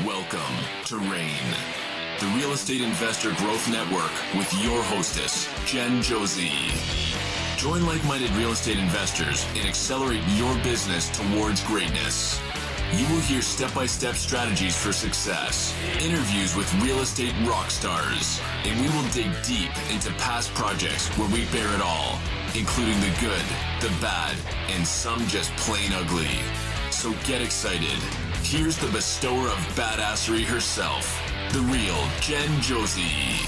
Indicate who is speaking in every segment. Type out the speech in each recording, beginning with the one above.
Speaker 1: Welcome to RAIN, the Real Estate Investor Growth Network with your hostess, Jen Josie. Join like-minded real estate investors and accelerate your business towards greatness. You will hear step-by-step strategies for success, interviews with real estate rock stars, and we will dig deep into past projects where we bear it all, including the good, the bad, and some just plain ugly. So get excited. Here's the bestower of badassery herself, the real Jen Josie.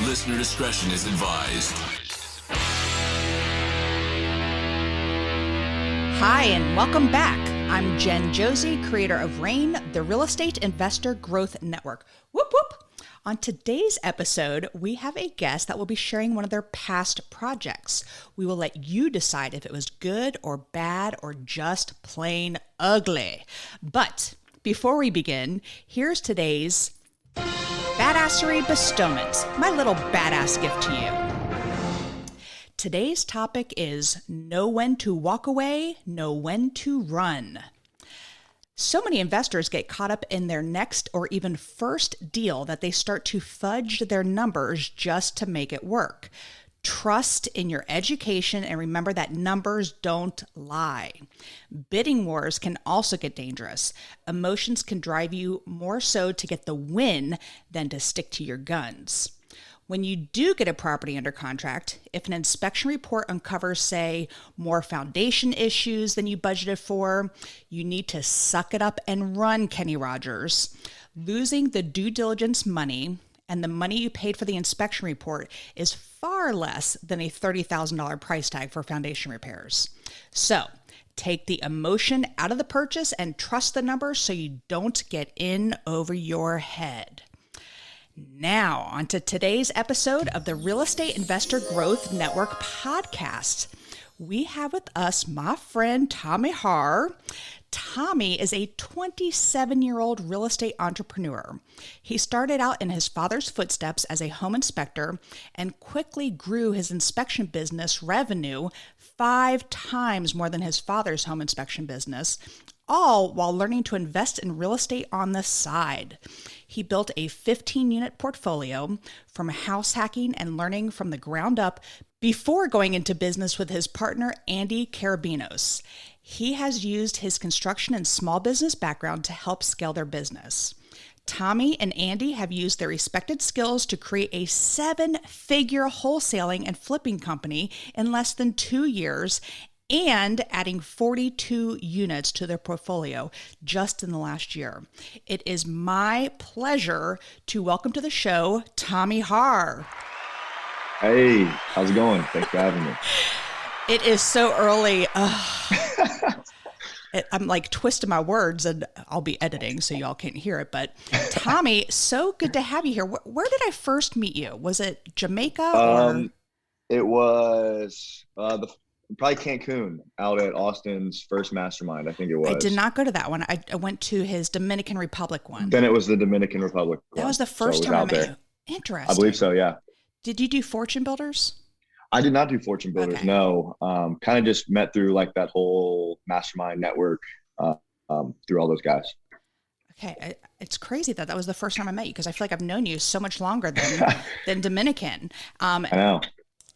Speaker 1: Listener discretion is advised.
Speaker 2: Hi, and welcome back. I'm Jen Josie, creator of RAIN, the Real Estate Investor Growth Network. Whoop, whoop. On today's episode, we have a guest that will be sharing one of their past projects. We will let you decide if it was good or bad or just plain ugly. But before we begin, here's today's badassery bestowment, my little badass gift to you. Today's topic is know when to walk away, know when to run. So many investors get caught up in their next or even first deal that they start to fudge their numbers just to make it work. Trust in your education and remember that numbers don't lie. Bidding wars can also get dangerous. Emotions can drive you more so to get the win than to stick to your guns. When you do get a property under contract, if an inspection report uncovers, say, more foundation issues than you budgeted for, you need to suck it up and run, Kenny Rogers. Losing the due diligence money and the money you paid for the inspection report is far less than a $30,000 price tag for foundation repairs. So, take the emotion out of the purchase and trust the numbers so you don't get in over your head. Now, on to today's episode of the Real Estate Investor Growth Network podcast. We have with us my friend Tommy Harr. Tommy is a 27-year-old real estate entrepreneur. He started out in his father's footsteps as a home inspector and quickly grew his inspection business revenue 5 times more than his father's home inspection business, all while learning to invest in real estate on the side. He built a 15-unit portfolio from house hacking and learning from the ground up before going into business with his partner, Andy Carabinos. He has used his construction and small business background to help scale their business. Tommy and Andy have used their respected skills to create a 7-figure wholesaling and flipping company in less than 2 years, and adding 42 units to their portfolio just in the last year. It is my pleasure to welcome to the show, Tommy Harr.
Speaker 3: Hey, how's it going? Thanks for having me.
Speaker 2: It is so early. I'm like twisting my words and I'll be editing so y'all can't hear it. But Tommy, so good to have you here. Where did I first meet you? Was it Jamaica? Or?
Speaker 3: It was probably Cancun out at Austin's first mastermind. I think it was.
Speaker 2: I did not go to that one. I went to his Dominican Republic one.
Speaker 3: Then it was the Dominican Republic one.
Speaker 2: That was the first time I met you. Interesting.
Speaker 3: I believe so, yeah.
Speaker 2: Did you do Fortune Builders?
Speaker 3: I did not do Fortune Builders,
Speaker 2: okay.
Speaker 3: No. Kind of just met through like that whole mastermind network through all those guys.
Speaker 2: Okay. It's crazy that was the first time I met you because I feel like I've known you so much longer than Dominican.
Speaker 3: I know.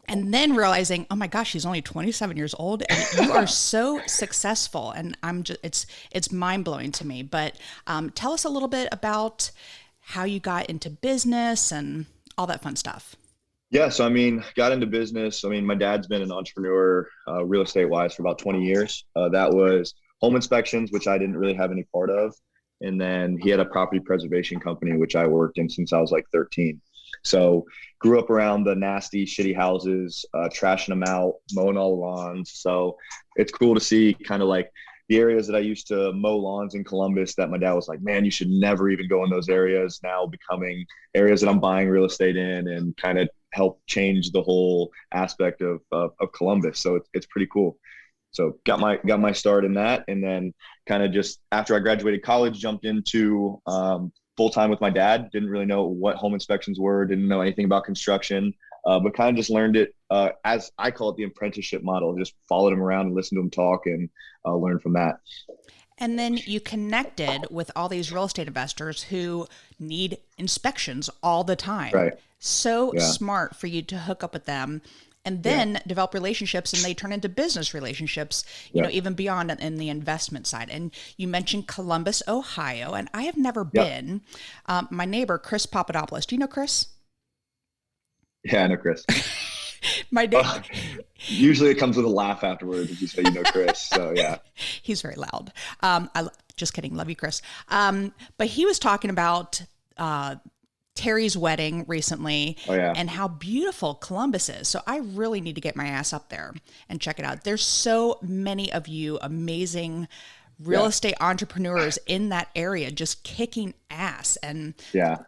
Speaker 2: And then realizing, oh my gosh, he's only 27 years old and you are so successful. And it's mind blowing to me. But tell us a little bit about how you got into business and all that fun stuff.
Speaker 3: Yeah. So, got into business. My dad's been an entrepreneur real estate wise for about 20 years. That was home inspections, which I didn't really have any part of. And then he had a property preservation company, which I worked in since I was like 13. So grew up around the nasty, shitty houses, trashing them out, mowing all the lawns. So it's cool to see kind of like the areas that I used to mow lawns in Columbus that my dad was like, man, you should never even go in those areas, now becoming areas that I'm buying real estate in and kind of help change the whole aspect of Columbus. So it's pretty cool. So got my start in that. And then kind of just after I graduated college, jumped into full-time with my dad. Didn't really know what home inspections were, didn't know anything about construction, but kind of just learned it as I call it, the apprenticeship model. Just followed him around and listened to him talk and learned from that.
Speaker 2: And then you connected with all these real estate investors who need inspections all the time.
Speaker 3: Right.
Speaker 2: So smart for you to hook up with them and then develop relationships, and they turn into business relationships, you know, even beyond in the investment side. And you mentioned Columbus, Ohio, and I have never been. My neighbor, Chris Papadopoulos. Do you know Chris?
Speaker 3: Yeah, I know Chris.
Speaker 2: My neighbor.
Speaker 3: Usually it comes with a laugh afterwards if you say you know Chris. So yeah.
Speaker 2: He's very loud. Just kidding. Love you, Chris. But he was talking about Terry's wedding recently and how beautiful Columbus is. So I really need to get my ass up there and check it out. There's so many of you amazing real estate entrepreneurs in that area just kicking ass. And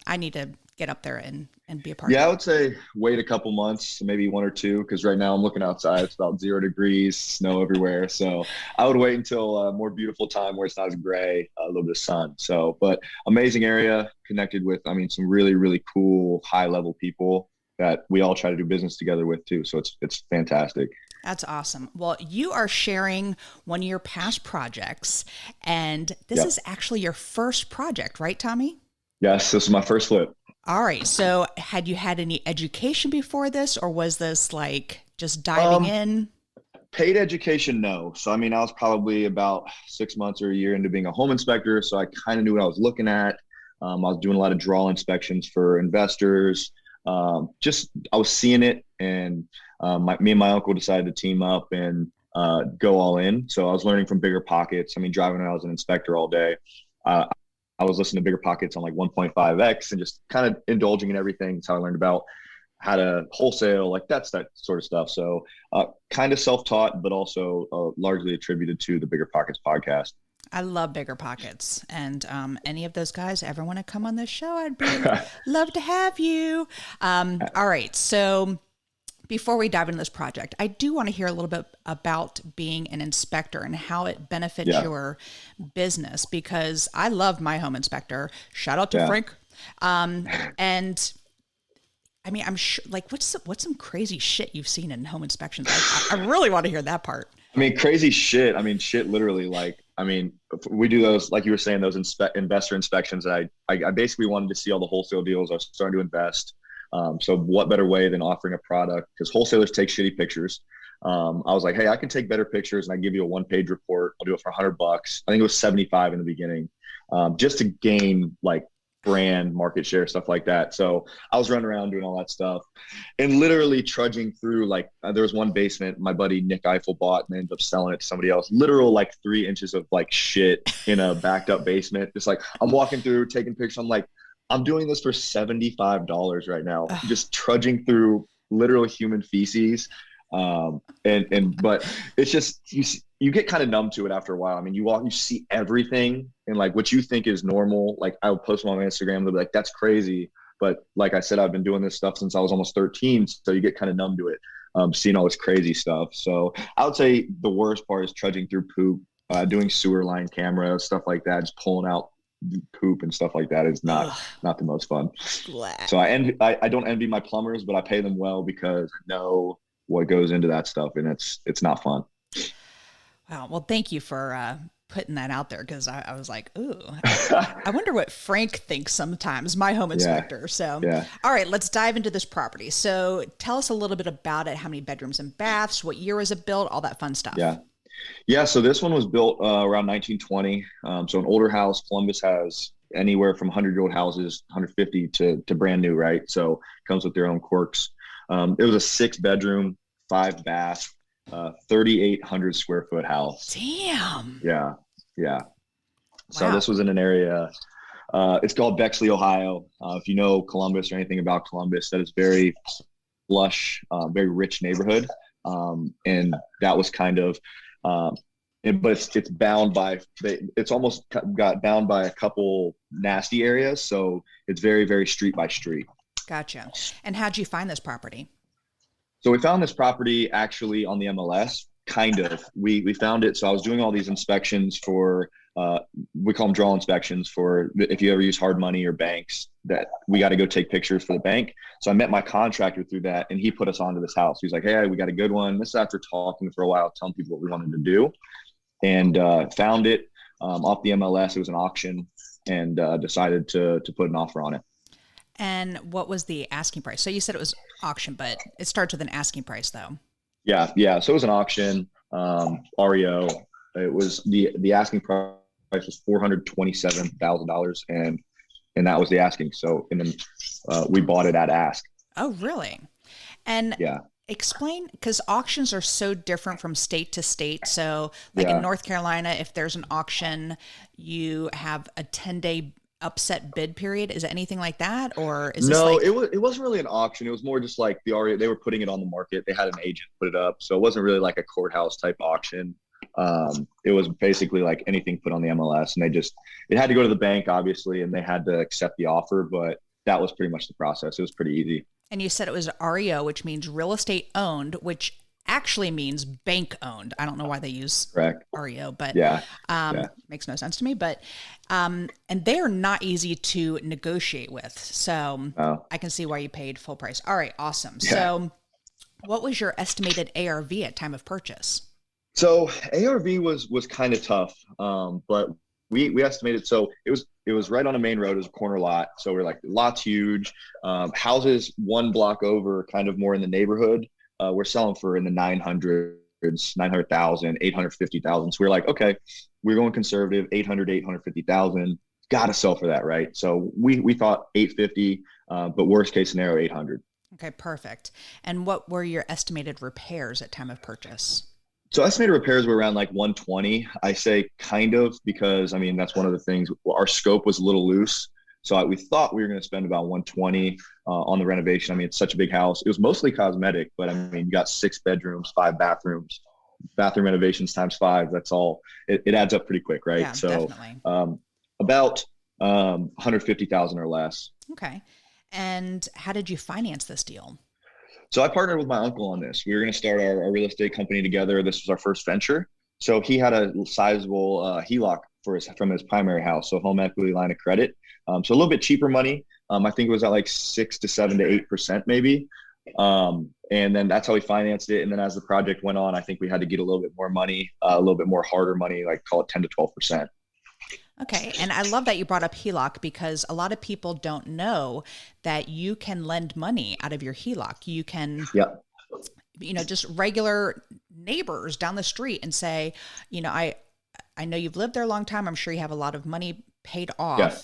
Speaker 2: I need to get up there and be a part of it.
Speaker 3: I would say wait a couple months, maybe 1 or 2, because right now I'm looking outside. It's about 0 degrees, snow everywhere. So I would wait until a more beautiful time where it's not as gray, a little bit of sun. So, but amazing area, connected with, I mean, some really, really cool, high level people that we all try to do business together with too. So it's fantastic.
Speaker 2: That's awesome. Well, you are sharing one of your past projects, and this is actually your first project, right, Tommy?
Speaker 3: Yes, this is my first flip.
Speaker 2: All right. So had you had any education before this, or was this like just diving in?
Speaker 3: Paid education, no. So, I mean, I was probably about 6 months or a year into being a home inspector. So I kind of knew what I was looking at. I was doing a lot of draw inspections for investors. I was seeing it, and me and my uncle decided to team up and go all in. So I was learning from Bigger Pockets. I mean, driving around as an inspector all day. I was listening to Bigger Pockets on like 1.5x and just kind of indulging in everything. That's how I learned about how to wholesale, like that sort of stuff. So kind of self-taught, but also largely attributed to the Bigger Pockets podcast.
Speaker 2: I love Bigger Pockets. And any of those guys ever want to come on this show, I'd love to have you. All right. So before we dive into this project, I do want to hear a little bit about being an inspector and how it benefits your business, because I love my home inspector. Shout out to Frank. And I mean, I'm sure, like, what's some crazy shit you've seen in home inspections? I really want to hear that part.
Speaker 3: I mean, crazy shit. I mean, shit, literally. Like, I mean, we do those, like you were saying, those investor inspections. I basically wanted to see all the wholesale deals. I was starting to invest. So what better way than offering a product? Because wholesalers take shitty pictures. I was like, hey, I can take better pictures, and I give you a 1-page report. I'll do it for $100. I think it was 75 in the beginning, just to gain like brand market share, stuff like that. So I was running around doing all that stuff and literally trudging through, like, there was one basement my buddy Nick Eiffel bought and ended up selling it to somebody else. Literal like 3 inches of like shit in a backed up basement. Just like I'm walking through, taking pictures. I'm like, I'm doing this for $75 right now, just trudging through literal human feces. But it's just, you get kind of numb to it after a while. I mean, you see everything, and like what you think is normal. Like I would post them on my Instagram, they'll be like, that's crazy. But like I said, I've been doing this stuff since I was almost 13. So you get kind of numb to it, seeing all this crazy stuff. So I would say the worst part is trudging through poop, doing sewer line cameras, stuff like that, just pulling out poop and stuff like that is not the most fun. So I don't envy my plumbers, but I pay them well because I know what goes into that stuff, and it's not fun.
Speaker 2: Wow. Well, thank you for putting that out there, because I was like, ooh, I wonder what Frank thinks sometimes, my home inspector. So, all right, let's dive into this property. So tell us a little bit about it. How many bedrooms and baths? What year was it built? All that fun stuff.
Speaker 3: Yeah. So this one was built around 1920. So an older house. Columbus has anywhere from 100-year-old houses, 150 to brand new, right? So it comes with their own quirks. It was a 6-bedroom, 5-bath, 3,800 square foot house.
Speaker 2: Damn.
Speaker 3: Yeah. So this was in an area, it's called Bexley, Ohio. If you know Columbus or anything about Columbus, that is very lush, very rich neighborhood. And that was kind of, but it's bound by, it's almost got bound by a couple nasty areas. So it's very, very street by street.
Speaker 2: Gotcha. And how'd you find this property?
Speaker 3: So we found this property actually on the MLS, kind of. We found it. So I was doing all these inspections for, we call them draw inspections for, if you ever use hard money or banks, that we got to go take pictures for the bank. So I met my contractor through that, and he put us onto this house. He's like, hey, we got a good one. This is after talking for a while, telling people what we wanted to do, and found it. off the MLS. It was an auction, and decided to put an offer on it.
Speaker 2: And what was the asking price? So you said it was auction, but it starts with an asking price though.
Speaker 3: Yeah. So it was an auction, REO. It was the asking price was $427,000, and that was the asking. So, and then we bought it at ask.
Speaker 2: Oh, really? And
Speaker 3: yeah.
Speaker 2: Explain, because auctions are so different from state to state. So like in North Carolina, if there's an auction, you have a 10-day upset bid period. Is it anything like that? Or is
Speaker 3: no,
Speaker 2: this like...
Speaker 3: it wasn't really an auction. It was more just like the REO, they were putting it on the market. They had an agent put it up. So it wasn't really like a courthouse type auction. It was basically like anything put on the MLS, and it had to go to the bank, obviously, and they had to accept the offer, but that was pretty much the process. It was pretty easy.
Speaker 2: And you said it was REO, which means real estate owned, which actually means bank owned. I don't know why they use
Speaker 3: Correct.
Speaker 2: REO, but makes no sense to me. But and they are not easy to negotiate with. So I can see why you paid full price. All right, awesome. Yeah. So what was your estimated ARV at time of purchase?
Speaker 3: So ARV was kind of tough, but we estimated, so it was right on a main road. It was a corner lot. So we're like, the lot's huge. Houses one block over, kind of more in the neighborhood. We're selling for in the 900s, 900,000, 850,000. So we're like, okay, we're going conservative, 800, 850,000. Got to sell for that, right? So we thought 850, but worst case scenario, 800.
Speaker 2: Okay, perfect. And what were your estimated repairs at time of purchase?
Speaker 3: So estimated repairs were around like 120. I say kind of because, I mean, that's one of the things. Our scope was a little loose. So we thought we were going to spend about 120 on the renovation. I mean, it's such a big house. It was mostly cosmetic, but I mean, you got 6 bedrooms, 5 bathrooms, bathroom renovations times 5. That's all. It adds up pretty quick, right?
Speaker 2: Yeah,
Speaker 3: so
Speaker 2: definitely.
Speaker 3: About 150,000 or less.
Speaker 2: Okay. And how did you finance this deal?
Speaker 3: So I partnered with my uncle on this. We were going to start our real estate company together. This was our first venture. So he had a sizable HELOC from his primary house, so home equity line of credit. So a little bit cheaper money. I think it was at like 6 to 7 to 8% maybe. And then that's how we financed it. And then as the project went on, I think we had to get a little bit more money, a little bit more harder money, like call it 10 to 12%.
Speaker 2: Okay. And I love that you brought up HELOC, because a lot of people don't know that you can lend money out of your HELOC. You can, just regular neighbors down the street and say, I know you've lived there a long time. I'm sure you have a lot of money paid off. Yeah.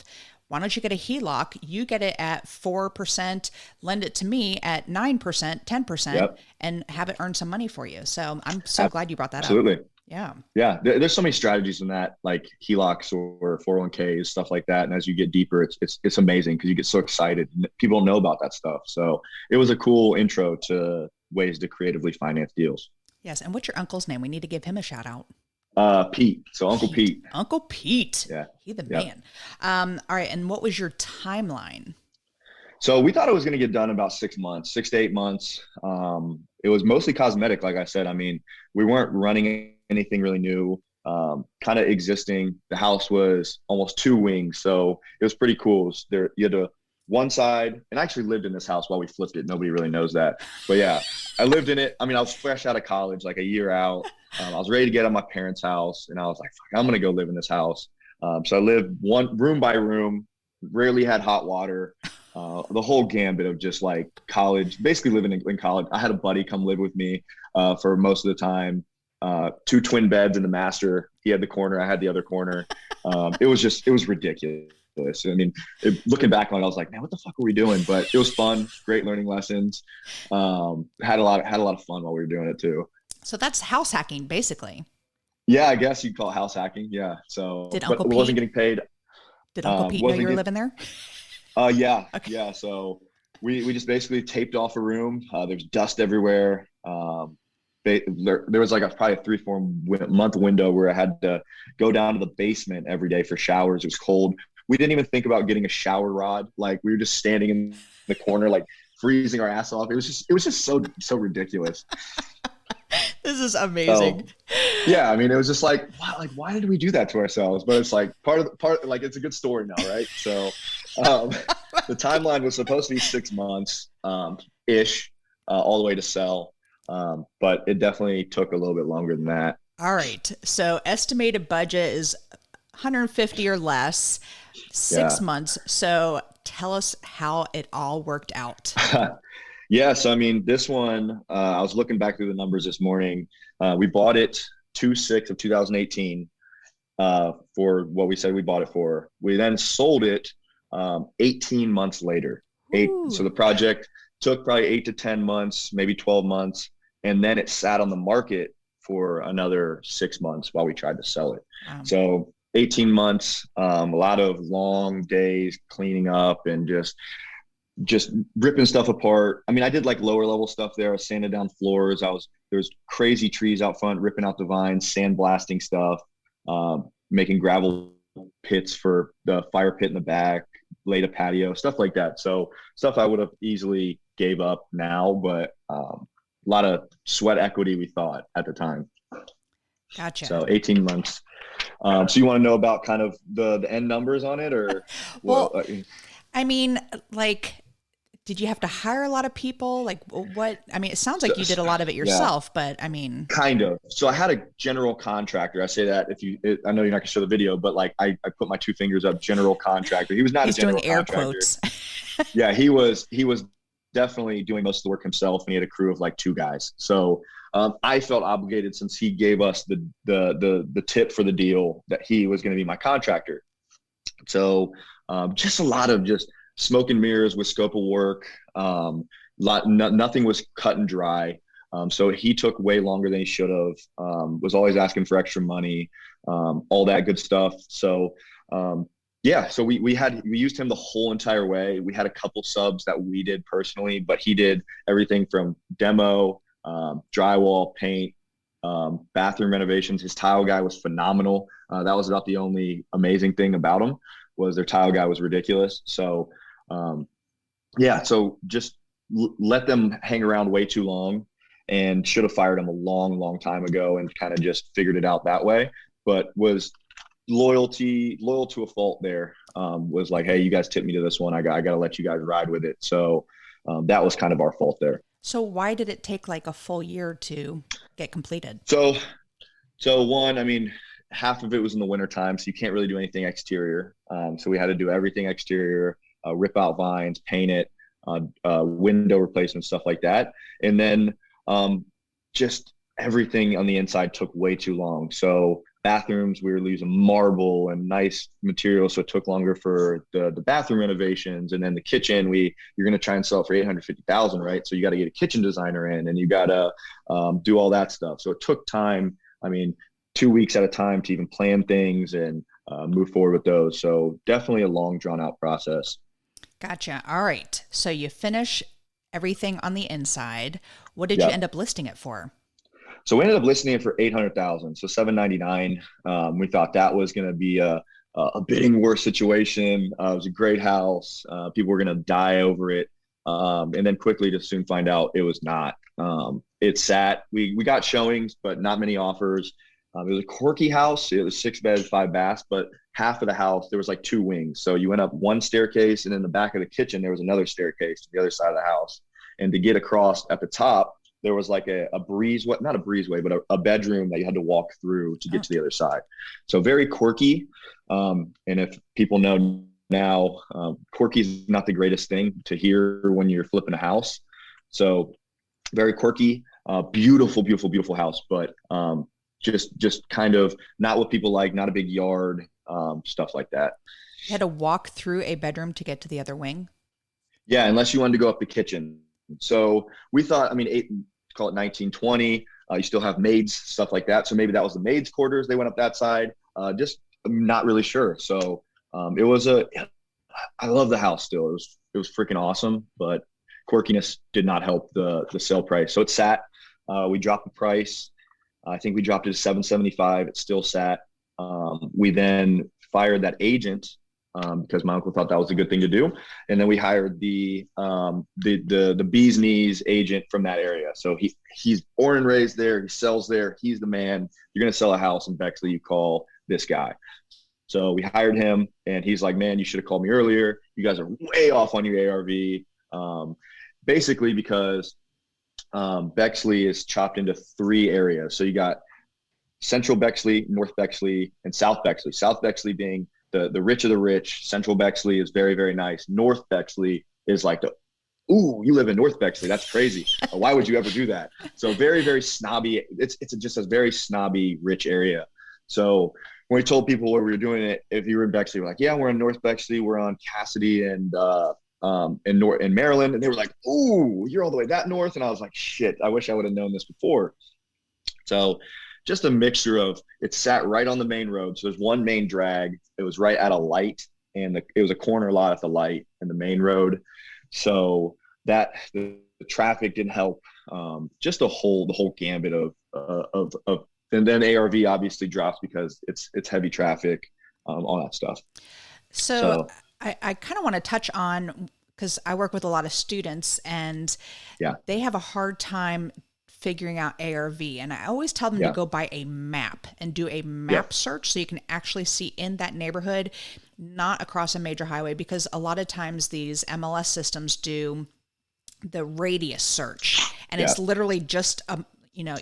Speaker 2: Why don't you get a HELOC? You get it at 4%, lend it to me at 9%, 10%, and have it earn some money for you. So I'm so glad you brought that up.
Speaker 3: Absolutely.
Speaker 2: Yeah.
Speaker 3: Yeah. There's so many strategies in that, like HELOCs or 401ks, stuff like that. And as you get deeper, it's amazing because you get so excited. People don't know about that stuff. So it was a cool intro to ways to creatively finance deals.
Speaker 2: Yes. And what's your uncle's name? We need to give him a shout out.
Speaker 3: Pete. So Uncle Pete.
Speaker 2: Uncle Pete.
Speaker 3: Yeah.
Speaker 2: He's the man. All right. And what was your timeline?
Speaker 3: So we thought it was going to get done in about 6 months, 6 to 8 months. It was mostly cosmetic. Like I said, I mean, we weren't running anything really new, kind of existing. The house was almost 2 wings. So it was pretty cool. You had one side, and I actually lived in this house while we flipped it. Nobody really knows that. But yeah, I lived in it. I mean, I was fresh out of college, like a year out. I was ready to get out of my parents' house, and I was like, fuck, I'm going to go live in this house. So I lived one room by room, rarely had hot water, the whole gambit of just like college, basically living in college. I had a buddy come live with me for most of the time. 2 twin beds in the master. He had the corner, I had the other corner. It was ridiculous. I mean, looking back on it, I was like, man, what the fuck were we doing? But it was fun, great learning lessons. Had a lot of fun while we were doing it too.
Speaker 2: So that's house hacking, basically.
Speaker 3: Yeah, I guess you'd call it house hacking. Yeah. So
Speaker 2: did Uncle Pete
Speaker 3: wasn't getting paid.
Speaker 2: Did Uncle Pete know you were living there?
Speaker 3: Yeah.
Speaker 2: Okay.
Speaker 3: Yeah. So we just basically taped off a room. There's dust everywhere. There was like probably a 3-4 month window where I had to go down to the basement every day for showers. It was cold. We didn't even think about getting a shower rod. Like we were just standing in the corner, like freezing our ass off. It was just so ridiculous.
Speaker 2: This is amazing.
Speaker 3: Yeah. I mean, it was just like, wow, like, why did we do that to ourselves? But it's like part, like, it's a good story now. Right. So, the timeline was supposed to be 6 months, ish, all the way to sell. But it definitely took a little bit longer than that.
Speaker 2: All right. So estimated budget is 150 or less, 6 months. So tell us how it all worked out.
Speaker 3: Yeah. So, I mean, this one, I was looking back through the numbers this morning. We bought it 2/6 of 2018 for what we said we bought it for. We then sold it 18 months later. So the project took probably 8 to 10 months, maybe 12 months. And then it sat on the market for another 6 months while we tried to sell it. So 18 months, a lot of long days cleaning up and just ripping stuff apart. I mean, I did like lower level stuff there. I was sanding down floors. There was crazy trees out front, ripping out the vines, sandblasting stuff, making gravel pits for the fire pit in the back, laid a patio, stuff like that. So stuff I would have easily gave up now, but a lot of sweat equity, we thought at the time.
Speaker 2: Gotcha.
Speaker 3: So 18 months. So you want to know about kind of the end numbers on it, or?
Speaker 2: Well, I mean, like, did you have to hire a lot of people? Like what? I mean, it sounds like you did a lot of it yourself, but I mean. Kind
Speaker 3: of. So I had a general contractor. I say that I know you're not gonna show the video, but like I put my two fingers up, general contractor. He was not a general contractor. He's doing air quotes. Yeah, he was definitely doing most of the work himself, and he had a crew of like 2 guys. So I felt obligated, since he gave us the tip for the deal, that he was going to be my contractor. So just a lot of just smoke and mirrors with scope of work. Nothing was cut and dry. So he took way longer than he should have. Was always asking for extra money, all that good stuff. So yeah, so we used him the whole entire way. We had a couple subs that we did personally, but he did everything from demo, drywall, paint, bathroom renovations. His tile guy was phenomenal. That was about the only amazing thing about him, was their tile guy was ridiculous. So yeah, so just let them hang around way too long, and should have fired him a long time ago and kind of just figured it out that way. But was loyal to a fault there. Was like, hey, you guys tipped me to this one. I got to let you guys ride with it. So that was kind of our fault there.
Speaker 2: So why did it take like a full year to get completed?
Speaker 3: So one, I mean, half of it was in the winter time, so you can't really do anything exterior. So we had to do everything exterior, rip out vines, paint it, window replacement, stuff like that. And then just everything on the inside took way too long. So bathrooms, we were using marble and nice material, so it took longer for the bathroom renovations. And then the kitchen, you're going to try and sell it for $850,000, right? So you got to get a kitchen designer in, and you got to do all that stuff. So it took time. I mean, 2 weeks at a time to even plan things and move forward with those. So definitely a long, drawn out process.
Speaker 2: Gotcha. All right. So you finish everything on the inside. What did you end up listing it for?
Speaker 3: So we ended up listing it for $800,000, so $799,000. We thought that was going to be a bidding war situation. It was a great house. People were going to die over it, and then quickly to soon find out it was not. It sat. We got showings, but not many offers. It was a quirky house. It was 6 beds, 5 baths, but half of the house there was like 2 wings. So you went up one staircase, and in the back of the kitchen there was another staircase to the other side of the house. And to get across at the top, there was like a breezeway, not a breezeway, but a bedroom that you had to walk through to get to the other side. So very quirky. And if people know now, quirky is not the greatest thing to hear when you're flipping a house. So very quirky, beautiful house, but just kind of not what people like, not a big yard, stuff like that.
Speaker 2: You had to walk through a bedroom to get to the other wing?
Speaker 3: Yeah, unless you wanted to go up the kitchen. So we thought, I mean, call it 1920. You still have maids, stuff like that. So maybe that was the maids' quarters. They went up that side. Just I'm not really sure. So I love the house still. It was freaking awesome, but quirkiness did not help the sale price. So it sat. We dropped the price. I think we dropped it to $775. It still sat. We then fired that agent because my uncle thought that was a good thing to do. And then we hired the bee's knees agent from that area. So he's born and raised there. He sells there. He's the man. You're going to sell a house in Bexley, you call this guy. So we hired him, and he's like, man, you should have called me earlier. You guys are way off on your ARV. Basically because Bexley is chopped into 3 areas. So you got Central Bexley, North Bexley, and South Bexley. South Bexley being the rich of the rich. Central Bexley is very, very nice. North Bexley is like ooh, you live in North Bexley. That's crazy. Why would you ever do that? So very, very snobby. It's just a very snobby, rich area. So when we told people where we were doing it, if you were in Bexley, we're like, yeah, we're in North Bexley. We're on Cassidy and in Maryland. And they were like, ooh, you're all the way that north. And I was like, shit, I wish I would have known this before. So just a mixture of, it sat right on the main road. So there's one main drag. It was right at a light, and it was a corner lot at the light and the main road. So that the traffic didn't help. Just the whole gambit of and then ARV obviously drops because it's heavy traffic, all that stuff.
Speaker 2: So I kind of want to touch on, because I work with a lot of students, and they have a hard time figuring out ARV. And I always tell them to go buy a map and do a map search so you can actually see in that neighborhood, not across a major highway, because a lot of times these MLS systems do the radius search, and it's literally just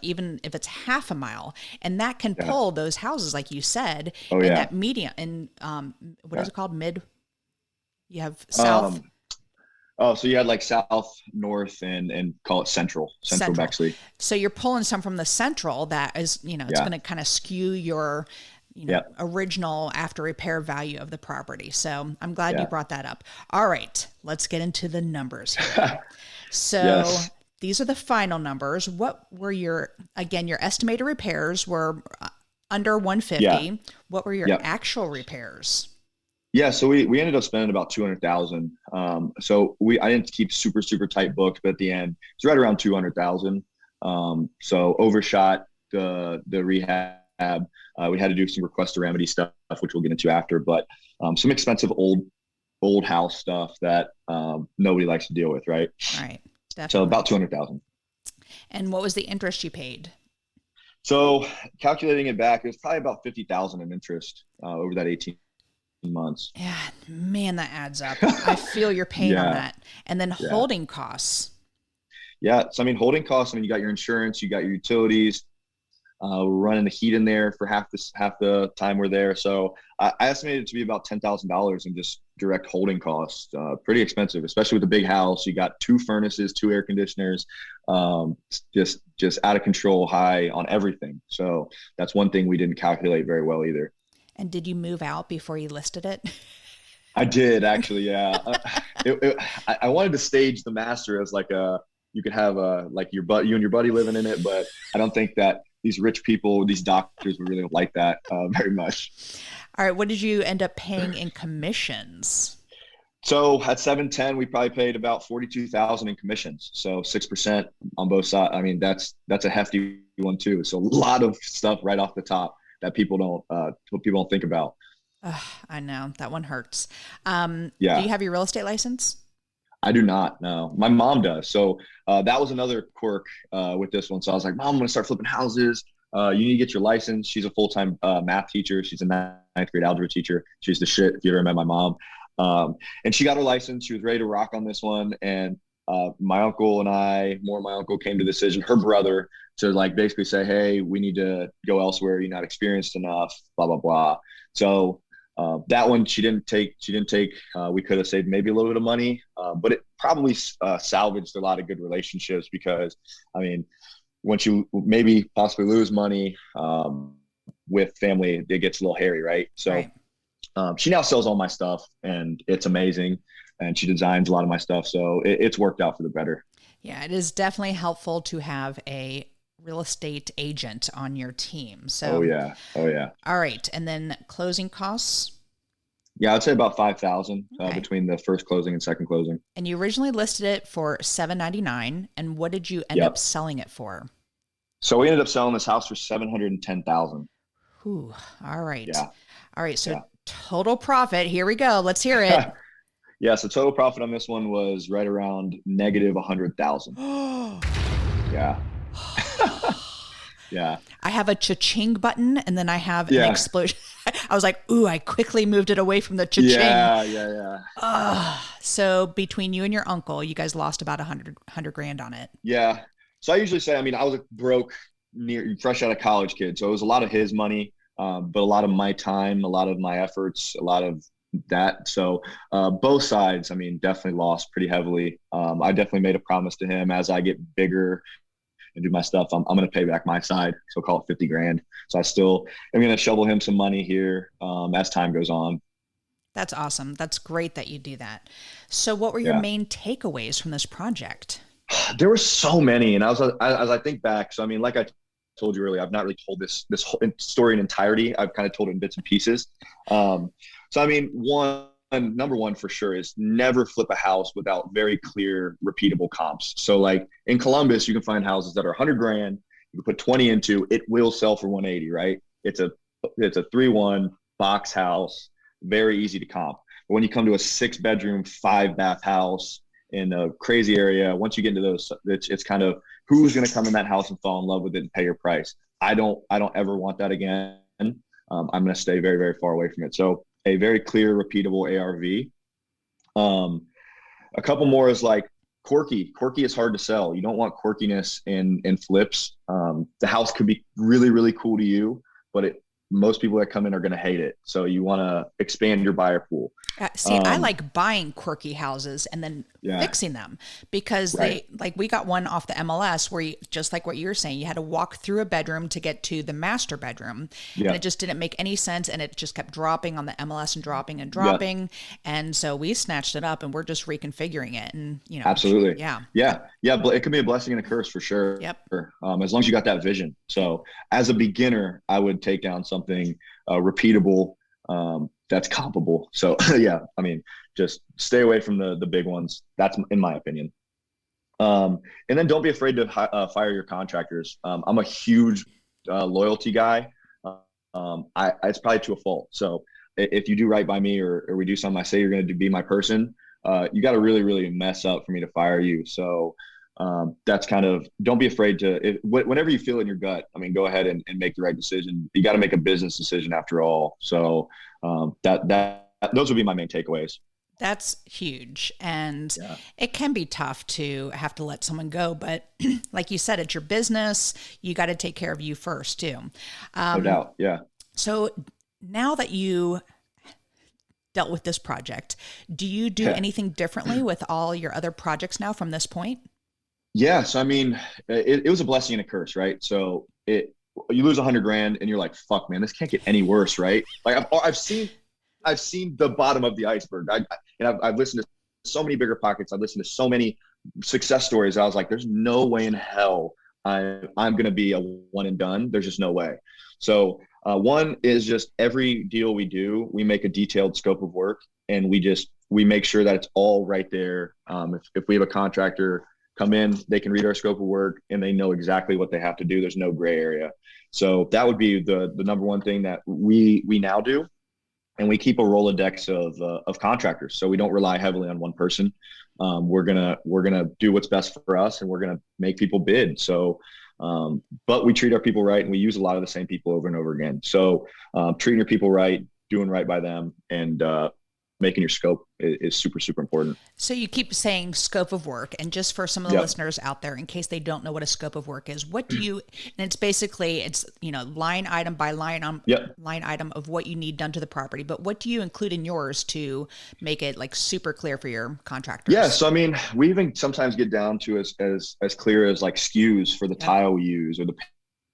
Speaker 2: even if it's half a mile, and that can pull those houses, like you said, in that median. And what is it called? You have south.
Speaker 3: So you had like south, north, and call it central Bexley. So
Speaker 2: you're pulling some from the central that is, it's going to kind of skew your, original after repair value of the property. So I'm glad you brought that up. All right, let's get into the numbers here. So these are the final numbers. What were your estimated repairs were under 150. Yeah. What were your actual repairs?
Speaker 3: Yeah, so we ended up spending about 200,000. So I didn't keep super tight books, but at the end it's right around 200,000. So overshot the rehab. We had to do some request to remedy stuff, which we'll get into after, but some expensive old house stuff that nobody likes to deal with, right?
Speaker 2: Right. Definitely.
Speaker 3: So about 200,000.
Speaker 2: And what was the interest you paid?
Speaker 3: So calculating it back, it was probably about 50,000 in interest over that 18 months.
Speaker 2: Yeah, man, that adds up. I feel your pain on that. And then holding costs.
Speaker 3: Yeah, so holding costs. You got your insurance, you got your utilities. We're running the heat in there for half the time we're there. So I estimated it to be about $10,000 in just direct holding costs. Pretty expensive, especially with the big house. You got 2 furnaces, 2 air conditioners, just out of control, high on everything. So that's one thing we didn't calculate very well either. And
Speaker 2: did you move out before you listed it?
Speaker 3: I did, actually. Yeah. I wanted to stage the master as like you could have like you and your buddy living in it, but I don't think that these rich people, these doctors would really like that very much.
Speaker 2: All right. What did you end up paying in commissions?
Speaker 3: So at 710, we probably paid about 42,000 in commissions. So 6% on both sides. That's a hefty one too. So a lot of stuff right off the top that people don't think about.
Speaker 2: I know that one hurts. Do you have your real estate license?
Speaker 3: I do not. No, my mom does. So that was another quirk with this one. So I was like, Mom, I'm going to start flipping houses. You need to get your license. She's a full-time math teacher. She's a 9th grade algebra teacher. She's the shit. If you ever met my mom, and she got her license. She was ready to rock on this one. And my uncle and my uncle came to the decision, her brother, to like basically say, hey, we need to go elsewhere. You're not experienced enough, blah, blah, blah. So that one she didn't take. We could have saved maybe a little bit of money, but it probably salvaged a lot of good relationships, because once you maybe possibly lose money with family, it gets a little hairy, right? So she now sells all my stuff, and it's amazing, and she designs a lot of my stuff, so it's worked out for the better.
Speaker 2: Yeah, it is definitely helpful to have a real estate agent on your team. So
Speaker 3: oh yeah.
Speaker 2: All right, and then closing costs?
Speaker 3: Yeah, I'd say about 5,000 between the first closing and second closing.
Speaker 2: And you originally listed it for $799, and what did you end up selling it for?
Speaker 3: So we ended up selling this house for $710,000.
Speaker 2: Ooh, all right. Yeah. All right, so total profit. Here we go. Let's hear it.
Speaker 3: Yeah, so total profit on this one was right around negative 100,000. Yeah. Yeah.
Speaker 2: I have a cha-ching button, and then I have an explosion. I was like, ooh, I quickly moved it away from the cha-ching.
Speaker 3: Yeah.
Speaker 2: So between you and your uncle, you guys lost about $100,000 on it.
Speaker 3: Yeah. So I usually say, I was a broke fresh out of college kid. So it was a lot of his money, but a lot of my time, a lot of my efforts, a lot of that. So both sides, I mean, definitely lost pretty heavily. I definitely made a promise to him as I get bigger and do my stuff, I'm going to pay back my side. So call it 50 grand. So I'm going to shovel him some money here as time goes on.
Speaker 2: That's awesome. That's great that you do that. So what were your main takeaways from this project?
Speaker 3: There were so many. And as I think back, so I mean, like I told you earlier, I've not really told this whole story in entirety. I've kind of told it in bits and pieces. So, I mean, number one for sure is never flip a house without very clear, repeatable comps. So like in Columbus, you can find houses that are 100 grand. You can put 20 into it, will sell for 180, right? It's a 3-1 box house, very easy to comp. But when you come to a 6-bedroom, 5-bath house in a crazy area, once you get into those, it's kind of who's going to come in that house and fall in love with it and pay your price. I don't ever want that again. I'm going to stay very, very far away from it. So a very clear, repeatable ARV. A couple more is like quirky. Quirky is hard to sell. You don't want quirkiness in flips. The house could be really, really cool to you, but most people that come in are going to hate it. So you want to expand your buyer pool.
Speaker 2: I like buying quirky houses and then fixing them because we got one off the MLS where just like what you were saying, you had to walk through a bedroom to get to the master bedroom and it just didn't make any sense. And it just kept dropping on the MLS and dropping and dropping. Yeah. And so we snatched it up and we're just reconfiguring it. And,
Speaker 3: absolutely. Yeah. But it could be a blessing and a curse for sure.
Speaker 2: Yep.
Speaker 3: As long as you got that vision. So as a beginner, I would take down something repeatable, that's comparable. So I mean, just stay away from the big ones. That's in my opinion. And then don't be afraid to fire your contractors. I'm a huge loyalty guy. It's probably to a fault. So if you do right by me or we do something I say you're going to be my person, you got to really, really mess up for me to fire you. So that's kind of, don't be afraid to, whenever you feel in your gut, I mean, go ahead and make the right decision. You got to make a business decision after all. So those would be my main takeaways.
Speaker 2: That's huge. And it can be tough to have to let someone go, but like you said, it's your business. You got to take care of you first too.
Speaker 3: No doubt. Yeah.
Speaker 2: So now that you dealt with this project, do you do anything differently with all your other projects now from this point?
Speaker 3: Yes. I mean, it was a blessing and a curse, right? So you lose 100 grand and you're like, fuck man, this can't get any worse. Right. Like I've seen the bottom of the iceberg. I've listened to so many bigger pockets. I've listened to so many success stories. I was like, there's no way in hell I'm going to be a one and done. There's just no way. So one is just every deal we do, we make a detailed scope of work and we make sure that it's all right there. If we have a contractor come in, they can read our scope of work and they know exactly what they have to do. There's no gray area. So that would be the number one thing that we now do. And we keep a Rolodex of contractors. So we don't rely heavily on one person. We're gonna do what's best for us and we're gonna make people bid. So, but we treat our people right and we use a lot of the same people over and over again. So treating your people right, doing right by them, and making your scope is super, super important.
Speaker 2: So you keep saying scope of work, and just for some of the listeners out there, in case they don't know what a scope of work is, what do you, and it's basically, line item by line item of what you need done to the property, but what do you include in yours to make it like super clear for your contractors?
Speaker 3: Yeah. So, I mean, we even sometimes get down to as clear as like SKUs for the tile we use or the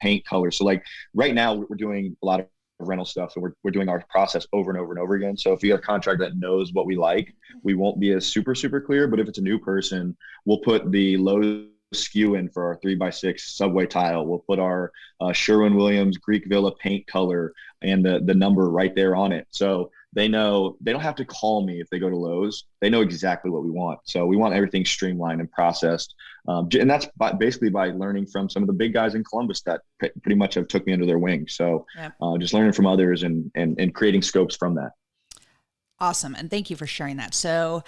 Speaker 3: paint color. So like right now we're doing a lot of rental stuff. So we're doing our process over and over and over again. So if you have a contractor that knows what we like, we won't be as super, super clear. But if it's a new person, we'll put the low SKU in for our 3x6 subway tile. We'll put our Sherwin-Williams Greek Villa paint color and the number right there on it. So they know they don't have to call me if they go to Lowe's. They know exactly what we want. So we want everything streamlined and processed. And that's basically by learning from some of the big guys in Columbus that pretty much have took me under their wing. So just learning from others and creating scopes from that.
Speaker 2: Awesome. And thank you for sharing that. So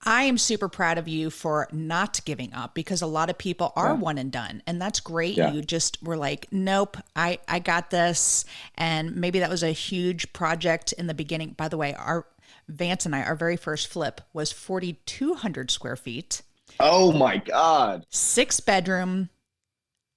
Speaker 2: I am super proud of you for not giving up, because a lot of people are one and done, and that's great. Yeah. You just were like, nope, I got this. And maybe that was a huge project in the beginning. By the way, Vance and our very first flip was 4,200 square feet.
Speaker 3: Oh my God.
Speaker 2: 6-bedroom,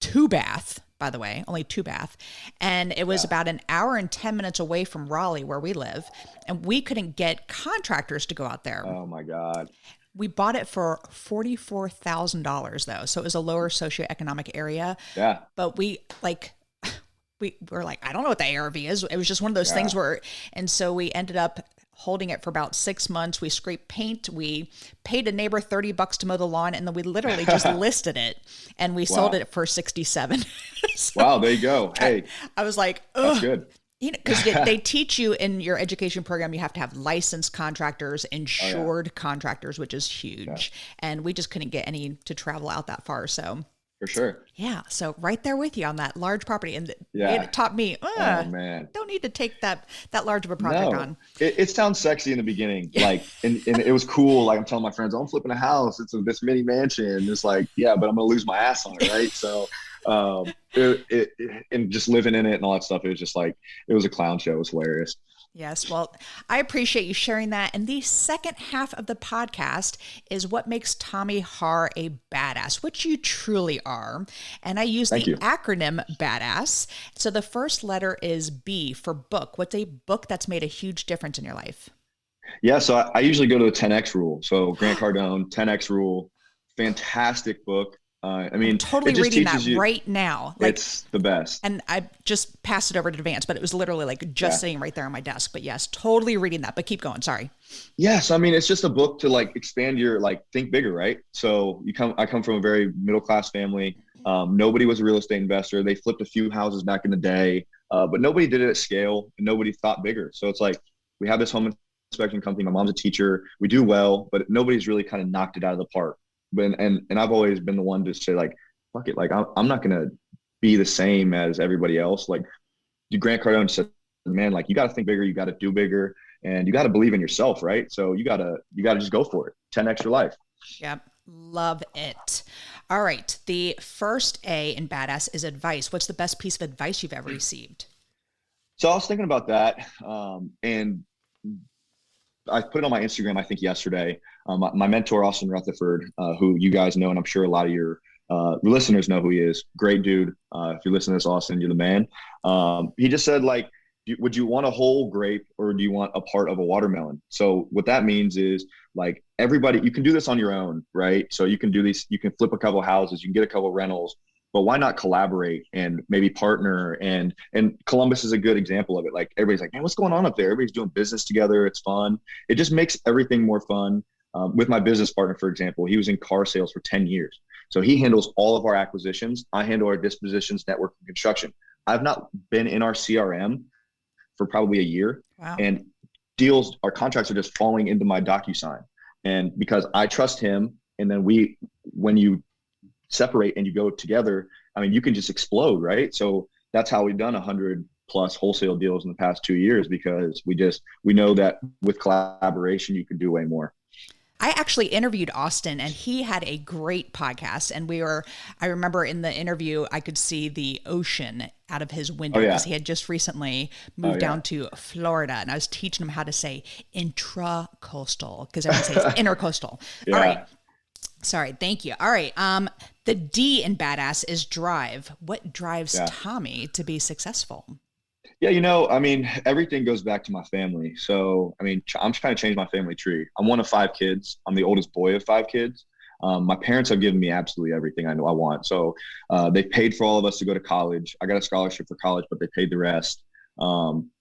Speaker 2: 2-bath. by the way, only 2-bath. And it was about an hour and 10 minutes away from Raleigh where we live. And we couldn't get contractors to go out there.
Speaker 3: Oh my God.
Speaker 2: We bought it for $44,000 though. So it was a lower socioeconomic area.
Speaker 3: Yeah.
Speaker 2: But we were like, I don't know what the ARV is. It was just one of those things and so we ended up holding it for about 6 months. We scraped paint. We paid a neighbor $30 to mow the lawn, and then we literally just listed it, and we sold it for 67. So
Speaker 3: wow, there you go. Hey,
Speaker 2: I was like, ugh.
Speaker 3: That's good.
Speaker 2: You know, because they teach you in your education program, you have to have licensed contractors, insured contractors, which is huge. Yeah. And we just couldn't get any to travel out that far. So
Speaker 3: for sure.
Speaker 2: Yeah. So right there with you on that large property. And it taught me,
Speaker 3: oh man,
Speaker 2: don't need to take that large of a project on.
Speaker 3: It sounds sexy in the beginning. Like, and it was cool. Like I'm telling my friends, I'm flipping a house. It's this mini mansion. It's like, yeah, but I'm going to lose my ass on it. Right. So, and just living in it and all that stuff. It was just like, it was a clown show. It was hilarious.
Speaker 2: Yes. Well, I appreciate you sharing that. And the second half of the podcast is what makes Tommy Harr a badass, which you truly are. And I use the acronym BADASS. So the first letter is B for book. What's a book that's made a huge difference in your life?
Speaker 3: Yeah. So I usually go to the 10X rule. So Grant Cardone, 10X rule, fantastic book. I mean,
Speaker 2: I'm totally reading that right now. Like, it's
Speaker 3: the best.
Speaker 2: And I just passed it over to Advance, but it was literally like just sitting right there on my desk. But yes, totally reading that. But keep going. Sorry.
Speaker 3: Yes, I mean, it's just a book to like expand your think bigger, right? So I come from a very middle class family. Nobody was a real estate investor. They flipped a few houses back in the day, but nobody did it at scale, and nobody thought bigger. So it's like we have this home inspection company. My mom's a teacher. We do well, but nobody's really kind of knocked it out of the park. And I've always been the one to say like, fuck it. Like I'm not going to be the same as everybody else. Like Grant Cardone said, man, like you got to think bigger, you got to do bigger, and you got to believe in yourself. Right. So you got to just go for it. 10 extra life.
Speaker 2: Yep. Love it. All right. The first A in badass is advice. What's the best piece of advice you've ever received?
Speaker 3: So I was thinking about that. And I put it on my Instagram, I think yesterday. My mentor, Austin Rutherford, who you guys know, and I'm sure a lot of your listeners know who he is. Great dude. If you listen to this, Austin, you're the man. He just said, like, would you want a whole grape or do you want a part of a watermelon? So what that means is like everybody, you can do this on your own, right? So you can do these, you can flip a couple houses, you can get a couple rentals, but why not collaborate and maybe partner? And Columbus is a good example of it. Like everybody's like, man, what's going on up there? Everybody's doing business together. It's fun. It just makes everything more fun. With my business partner, for example, he was in car sales for 10 years. So he handles all of our acquisitions. I handle our dispositions, network, and construction. I've not been in our CRM for probably a year.
Speaker 2: Wow.
Speaker 3: And our contracts are just falling into my DocuSign. And because I trust him, and then when you separate and you go together, I mean, you can just explode, right? So that's how we've done 100+ wholesale deals in the past 2 years, because we know that with collaboration, you can do way more.
Speaker 2: I actually interviewed Austin, and he had a great podcast. And I remember in the interview, I could see the ocean out of his window because he had just recently moved down to Florida. And I was teaching him how to say intracoastal, because everyone says intercoastal.
Speaker 3: Yeah.
Speaker 2: All right. Sorry. Thank you. All right. The D in badass is drive. What drives Tommy to be successful?
Speaker 3: Yeah, I mean, everything goes back to my family. So, I mean, I'm trying to change my family tree. I'm one of 5 kids. I'm the oldest boy of 5 kids. My parents have given me absolutely everything I know I want. So they paid for all of us to go to college. I got a scholarship for college, but they paid the rest.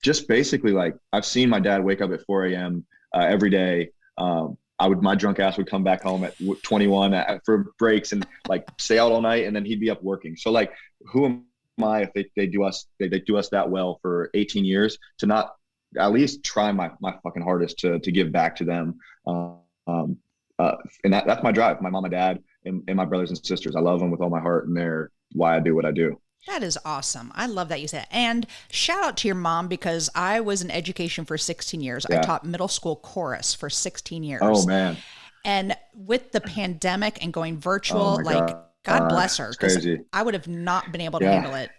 Speaker 3: Just basically, like, I've seen my dad wake up at 4 a.m. Every day. My drunk ass would come back home at 21 for breaks and like stay out all night, and then he'd be up working. So like, who am I if they do us that well for 18 years to not at least try my fucking hardest to give back to them. And that's my drive. My mom and dad and my brothers and sisters. I love them with all my heart, and they're why I do what I do.
Speaker 2: That is awesome. I love that you said that. And shout out to your mom, because I was in education for 16 years. I taught middle school chorus for 16 years.
Speaker 3: Oh man.
Speaker 2: And with the pandemic and going virtual, God bless her, because I would have not been able to handle it.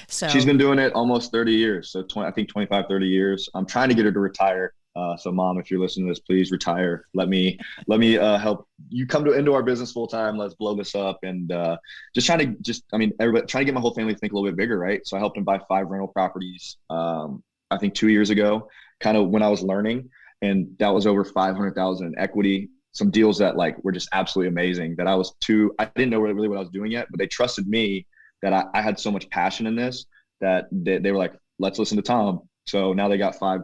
Speaker 3: So she's been doing it almost 30 years. So I think 25, 30 years. I'm trying to get her to retire. So mom, if you're listening to this, please retire. Let me help you come into our business full time. Let's blow this up. And everybody trying to get my whole family to think a little bit bigger, right? So I helped him buy 5 rental properties, I think 2 years ago, kind of when I was learning, and that was over 500,000 in equity. Some deals that like were just absolutely amazing that I didn't know really what I was doing yet, but they trusted me that I had so much passion in this that they were like, let's listen to Tom. So now they got 5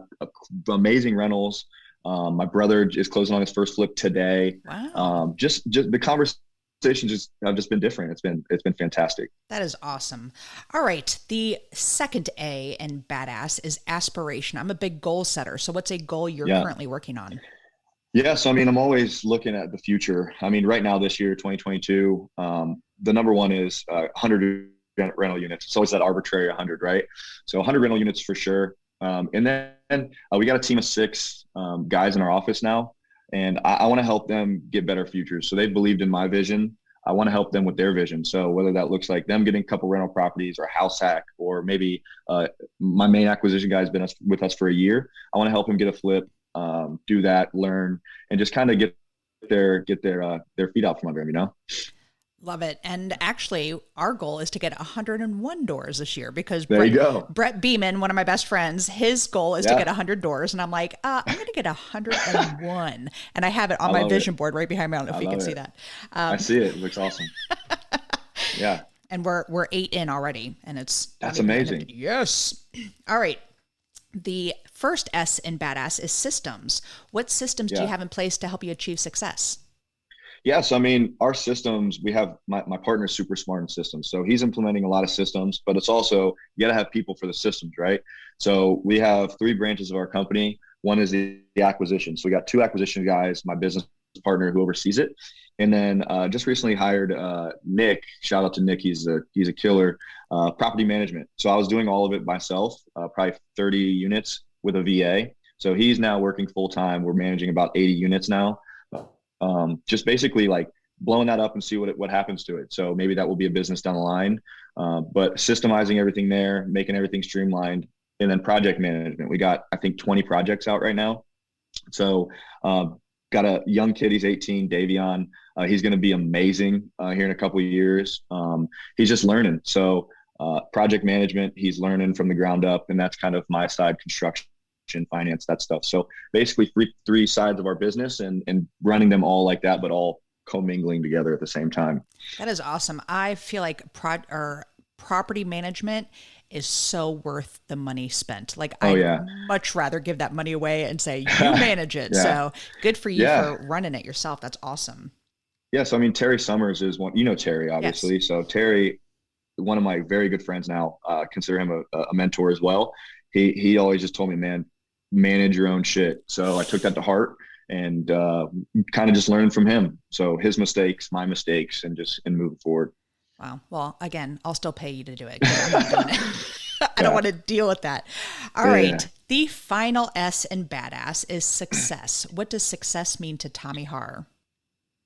Speaker 3: amazing rentals. My brother is closing on his first flip today.
Speaker 2: Wow.
Speaker 3: Just the conversations have just been different. It's been fantastic.
Speaker 2: That is awesome. All right. The second A in badass is aspiration. I'm a big goal setter. So what's a goal you're currently working on?
Speaker 3: Yeah. So, I mean, I'm always looking at the future. I mean, right now, this year, 2022, the number one is 100 rental units. It's always that arbitrary 100, right? So 100 rental units for sure. And then we got a team of 6 guys in our office now, and I want to help them get better futures. So they've believed in my vision. I want to help them with their vision. So whether that looks like them getting a couple rental properties or house hack, or maybe my main acquisition guy has been with us for a year. I want to help him get a flip, do that, learn, and just kind of get their feet out from under him,
Speaker 2: Love it. And actually, our goal is to get 101 doors this year because Brett Beeman, one of my best friends, his goal is to get 100 doors. And I'm like, I'm going to get 101. And I have it on my vision board right behind me. I don't know if you can see that.
Speaker 3: I see it. It looks awesome. Yeah.
Speaker 2: And we're 8 in already. And that's
Speaker 3: amazing.
Speaker 2: Yes. All right. The first S in badass is systems. What systems do you have in place to help you achieve success?
Speaker 3: Yeah. So, I mean, our systems, we have my partner is super smart in systems. So he's implementing a lot of systems, but it's also, you got to have people for the systems, right? So we have 3 branches of our company. One is the acquisition. So we got 2 acquisition guys, my business partner who oversees it. And then just recently hired Nick, shout out to Nick. He's a killer, property management. So I was doing all of it myself, probably 30 units with a VA. So he's now working full time. We're managing about 80 units now. Just basically like blowing that up and see what happens to it. So maybe that will be a business down the line, but systemizing everything there, making everything streamlined, and then project management. We got, I think, 20 projects out right now. So got a young kid, he's 18, Davion. He's going to be amazing here in a couple of years. He's just learning. So project management, he's learning from the ground up, and that's kind of my side, construction, finance, that stuff. So basically 3 sides of our business and running them all like that, but all commingling together at the same time.
Speaker 2: That is awesome. I feel like property management is so worth the money spent. Like I'd much rather give that money away and say, you manage it. So good for you for running it yourself. That's awesome.
Speaker 3: Yeah. So, I mean, Terry Summers is one, Terry, obviously. Yes. So Terry, one of my very good friends now, consider him a mentor as well. He always just told me, man, manage your own shit. So I took that to heart and kind of just learned from him. So his mistakes, my mistakes, and moving forward.
Speaker 2: Wow. Well, again, I'll still pay you to do it. I'm not doing it. I don't want to deal with that. All right. The final S in badass is success. What does success mean to Tommy Harr?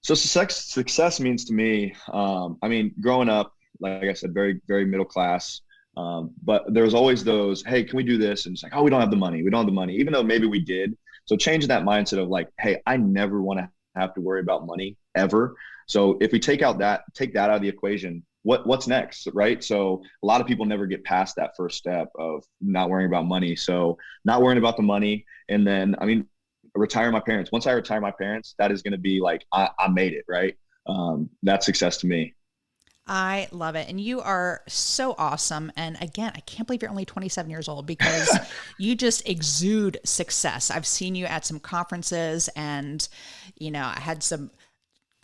Speaker 3: So success means to me, I mean, growing up, like I said, very, very middle class. But there's always those, hey, can we do this? And it's like, oh, we don't have the money. We don't have the money, even though maybe we did. So changing that mindset of like, hey, I never want to have to worry about money ever. So if we take that out of the equation, what's next, right? So a lot of people never get past that first step of not worrying about money. So not worrying about the money. And then, I mean, retire my parents. Once I retire my parents, that is going to be like, I made it, right? That's success to me.
Speaker 2: I love it. And you are so awesome. And again, I can't believe you're only 27 years old because you just exude success. I've seen you at some conferences and, I had some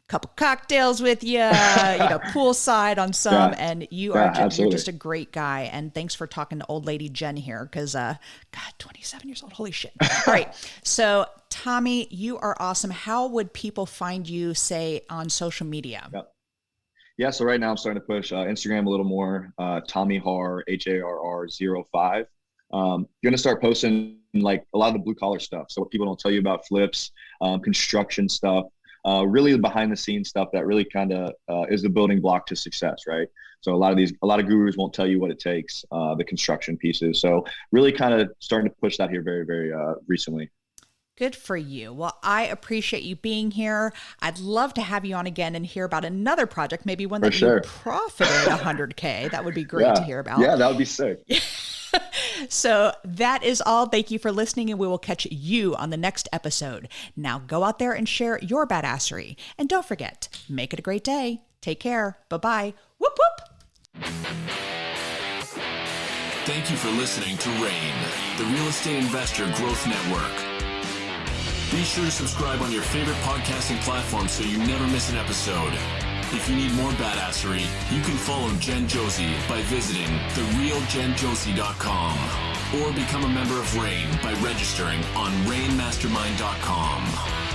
Speaker 2: couple cocktails with you, poolside on some, and you're just a great guy. And thanks for talking to old lady Jen here because, God, 27 years old. Holy shit. All right. So Tommy, you are awesome. How would people find you, say, on social media?
Speaker 3: Yep. Yeah, so right now I'm starting to push Instagram a little more, Tommy Harr, HARR05. You're going to start posting like a lot of the blue collar stuff. So what people don't tell you about flips, construction stuff, really the behind the scenes stuff that really kind of is the building block to success, right? So a lot of gurus won't tell you what it takes, the construction pieces. So really kind of starting to push that here very, very recently.
Speaker 2: Good for you. Well, I appreciate you being here. I'd love to have you on again and hear about another project, maybe one that you profited $100K. That would be great to hear about.
Speaker 3: Yeah, that would be sick.
Speaker 2: So that is all. Thank you for listening, and we will catch you on the next episode. Now go out there and share your badassery. And don't forget, make it a great day. Take care. Bye-bye. Whoop, whoop.
Speaker 1: Thank you for listening to RAIN, the Real Estate Investor Growth Network. Be sure to subscribe on your favorite podcasting platform so you never miss an episode. If you need more badassery, you can follow Jen Josie by visiting therealjenjosie.com or become a member of RAIN by registering on rainmastermind.com.